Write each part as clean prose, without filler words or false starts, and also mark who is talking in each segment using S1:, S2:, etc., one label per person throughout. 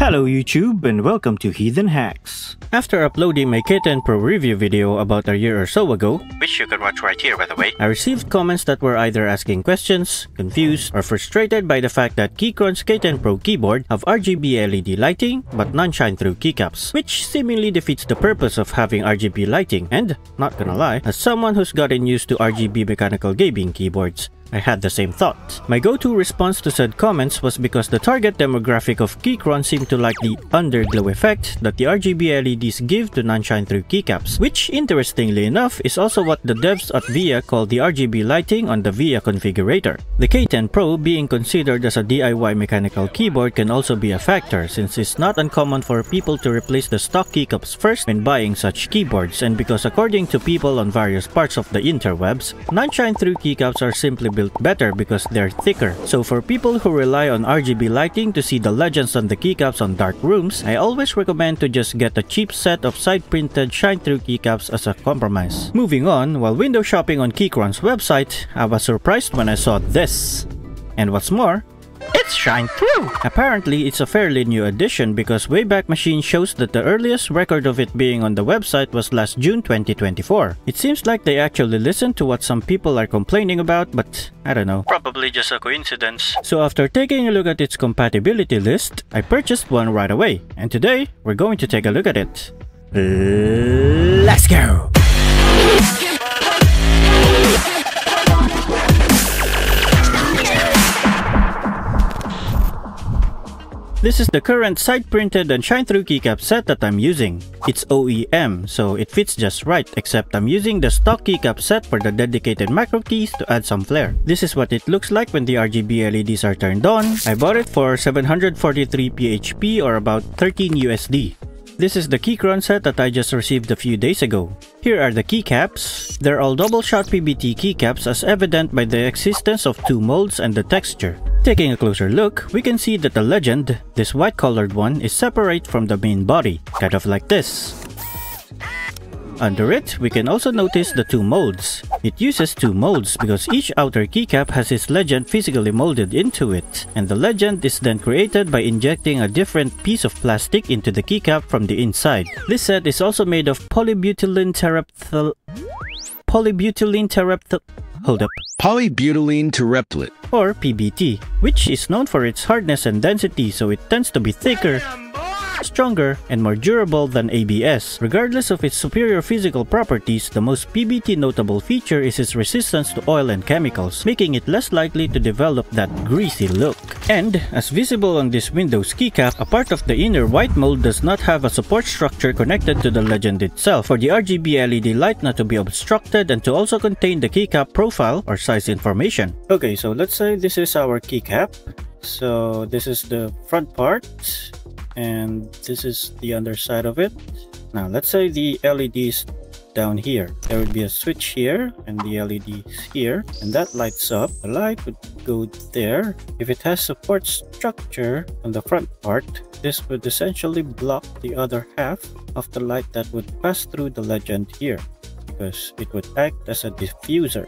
S1: Hello YouTube and welcome to Heathen Hacks. After uploading my K10 Pro review video about a year or so ago, which you can watch right here by the way, I received comments that were either asking questions, confused, or frustrated by the fact that Keychron's K10 Pro keyboard have RGB LED lighting but non-shine-through keycaps, which seemingly defeats the purpose of having RGB lighting. And, not gonna lie, as someone who's gotten used to RGB mechanical gaming keyboards, I had the same thought. My go-to response to said comments was because the target demographic of Keychron seemed to like the underglow effect that the RGB LEDs give to non-shine-through keycaps, which interestingly enough is also what the devs at VIA call the RGB lighting on the VIA configurator. The K10 Pro being considered as a DIY mechanical keyboard can also be a factor, since it's not uncommon for people to replace the stock keycaps first when buying such keyboards, and because according to people on various parts of the interwebs, non-shine-through keycaps are simply built better because they're thicker. So for people who rely on RGB lighting to see the legends on the keycaps on dark rooms, I always recommend to just get a cheap set of side-printed shine-through keycaps as a compromise. Moving on, while window shopping on Keychron's website, I was surprised when I saw this. And what's more, it's shine-through! Apparently, it's a fairly new addition because Wayback Machine shows that the earliest record of it being on the website was last June 2024. It seems like they actually listened to what some people are complaining about, but I don't know. Probably just a coincidence. So after taking a look at its compatibility list, I purchased one right away. And today, we're going to take a look at it. Let's go! This is the current side-printed and shine-through keycap set that I'm using. It's OEM, so it fits just right, except I'm using the stock keycap set for the dedicated macro keys to add some flair. This is what it looks like when the RGB LEDs are turned on. I bought it for 743 PHP or about 13 USD. This is the Keychron set that I just received a few days ago. Here are the keycaps. They're all double-shot PBT keycaps as evident by the existence of two molds and the texture. Taking a closer look, we can see that the legend, this white-colored one, is separate from the main body, kind of like this. Under it, we can also notice the two molds. It uses two molds because each outer keycap has its legend physically molded into it, and the legend is then created by injecting a different piece of plastic into the keycap from the inside. This set is also made of polybutylene
S2: terephthalate,
S1: or PBT, which is known for its hardness and density, so it tends to be thicker, stronger, and more durable than ABS. Regardless of its superior physical properties, the most PBT notable feature is its resistance to oil and chemicals, making it less likely to develop that greasy look. And, as visible on this Windows keycap, a part of the inner white mold does not have a support structure connected to the legend itself, for the RGB LED light not to be obstructed and to also contain the keycap profile or size information. Okay, so let's say this is our keycap. So this is the front part, and this is the underside of it. Now let's say the LED is down here. There would be a switch here and the LED is here, and that lights up. The light would go there. If it has support structure on the front part, this would essentially block the other half of the light that would pass through the legend here, because it would act as a diffuser.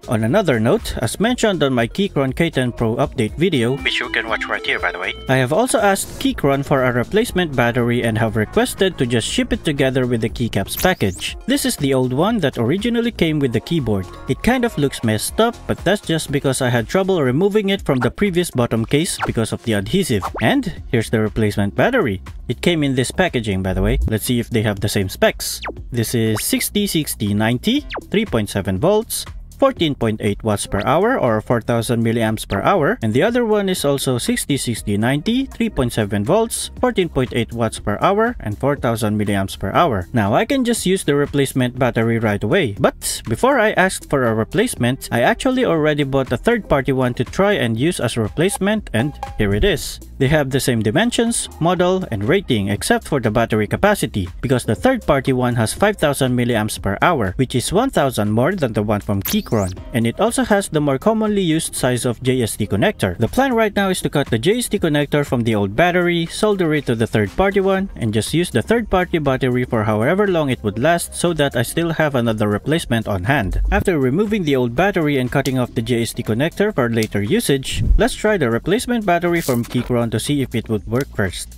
S1: On another note, as mentioned on my Keychron K10 Pro update video, which you can watch right here by the way, I have also asked Keychron for a replacement battery and have requested to just ship it together with the keycaps package. This is the old one that originally came with the keyboard. It kind of looks messed up, but that's just because I had trouble removing it from the previous bottom case because of the adhesive. And here's the replacement battery. It came in this packaging by the way. Let's see if they have the same specs. This is 60-60-90, 3.7 volts, 14.8 watts per hour or 4000 milliamps per hour, and the other one is also 60-60-90, 3.7 volts, 14.8 watts per hour, and 4000 milliamps per hour. Now I can just use the replacement battery right away, but before I asked for a replacement, I actually already bought a third-party one to try and use as a replacement, and here it is. They have the same dimensions, model, and rating except for the battery capacity, because the third-party one has 5000 milliamps per hour, which is 1000 more than the one from Keychron. And it also has the more commonly used size of JST connector. The plan right now is to cut the JST connector from the old battery, solder it to the third-party one, and just use the third-party battery for however long it would last so that I still have another replacement on hand. After removing the old battery and cutting off the JST connector for later usage, let's try the replacement battery from Keychron to see if it would work first.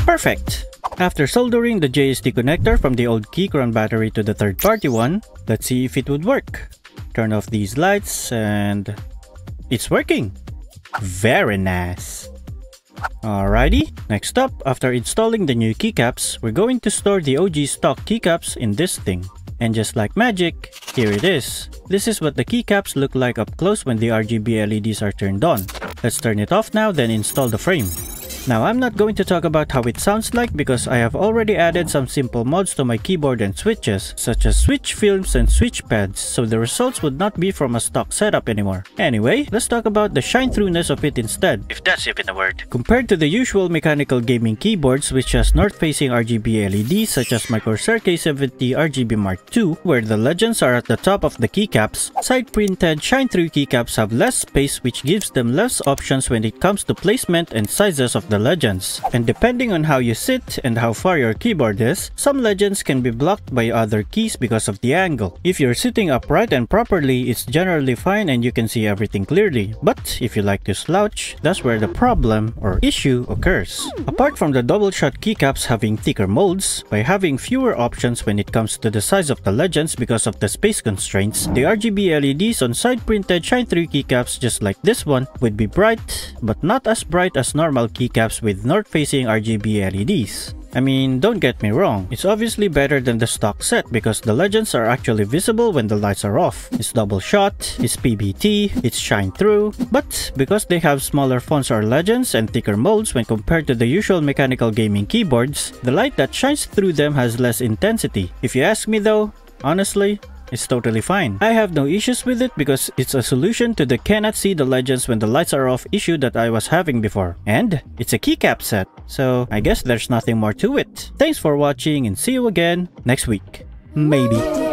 S1: Perfect! After soldering the JST connector from the old Keychron battery to the third-party one, let's see if it would work. Turn off these lights and it's working! Very nice! Alrighty, next up, after installing the new keycaps, we're going to store the OG stock keycaps in this thing. And just like magic, here it is. This is what the keycaps look like up close when the RGB LEDs are turned on. Let's turn it off now, then install the frame. Now I'm not going to talk about how it sounds like because I have already added some simple mods to my keyboard and switches, such as switch films and switch pads, so the results would not be from a stock setup anymore. Anyway, let's talk about the shine-throughness of it instead, if that's even a word. Compared to the usual mechanical gaming keyboards which has north-facing RGB LEDs such as my Corsair K70 RGB Mark II, where the legends are at the top of the keycaps, side-printed shine-through keycaps have less space which gives them less options when it comes to placement and sizes of the legends. And depending on how you sit and how far your keyboard is, some legends can be blocked by other keys because of the angle. If you're sitting upright and properly, it's generally fine and you can see everything clearly. But if you like to slouch, that's where the problem or issue occurs. Apart from the double shot keycaps having thicker molds, by having fewer options when it comes to the size of the legends because of the space constraints, the RGB LEDs on side printed shine-through keycaps just like this one would be bright, but not as bright as normal keycaps with north-facing RGB LEDs. I mean, don't get me wrong, it's obviously better than the stock set because the legends are actually visible when the lights are off. It's double shot, it's PBT, it's shine through, but because they have smaller fonts or legends and thicker molds when compared to the usual mechanical gaming keyboards, the light that shines through them has less intensity. If you ask me though, honestly, it's totally fine. I have no issues with it because it's a solution to the cannot see the legends when the lights are off issue that I was having before. And it's a keycap set, so I guess there's nothing more to it. Thanks for watching and see you again next week. Maybe.